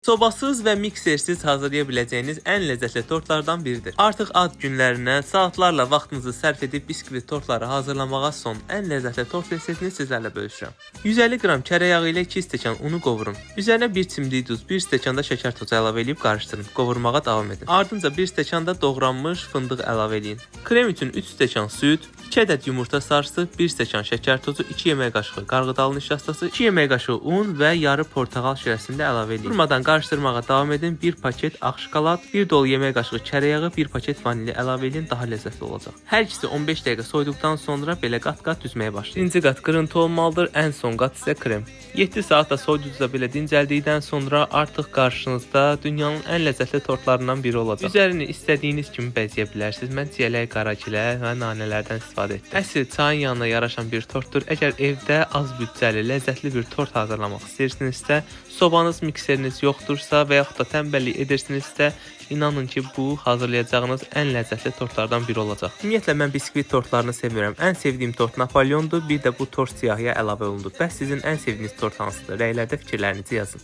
Sobasız və miksersiz hazırlaya biləcəyiniz ən ləzzətli tortlardan biridir. Artıq ad günlərinə saatlarla vaxtınızı sərf edib biskvit tortları hazırlamağa son ən ləzzətli tort reseptini sizlərlə bölüşürəm. 150 qram kərə yağı ilə 2 stəkan unu qovurun. Üzərinə 1 çimdik duz, 1 stəkan da şəkər tozu əlavə edib qarışdırın. Qovurmağa davam edin. Ardınca 1 stəkan da doğranmış fındıq əlavə edin. Krem üçün 3 stəkan süd, 2 ədəd yumurta sarısı, 1 stəkan şəkər tozu, 2 yemək qaşığı qarğıdalı nişastası, 2 yemək qaşığı un və yarı portağal şirəsini də əlavə edin. Durmadan qarışdırmağa davam edin. 1 paket ağ şokolad, 1 dolu yemək qaşığı kərə yağı, 1 paket vanilya əlavə edin, daha ləzzətli olacaq. Hər ikisi 15 dəqiqə soyduqdan sonra belə qat-qat düzməyə başlayın. Birinci qat qırıntı olmalıdır, ən son qat isə krem. 7 saat da soyduqca belə dincəldikdən sonra artıq qarşınızda dünyanın ən ləzzətli tortlarından biri olacaq. Üzərini istədiyiniz kimi bəzəyə bilərsiniz. Mən çiyələk, qaragilə və nanələrdən istifadə etdim. Əsl çayın yanına yaraşan bir tortdur. Əgər evdə az büdcəli, ləzzətli bir tort hazırlamaq istəyirsinizsə, sobanız, mikseriniz yoxdursa və yaxud da tənbəllik edirsinizsə, inanın ki, bu hazırlayacağınız ən ləzzətli tortlardan biri olacaq. Ümumiyyətlə, mən biskvit tortlarını sevirəm. Ən sevdiyim tort Napoleondur, bir də bu tort siyahıya əlavə olundu. Bəs sizin ən sevdiyiniz tort hansıdır? Rəylərdə fikirlərinizi yazın.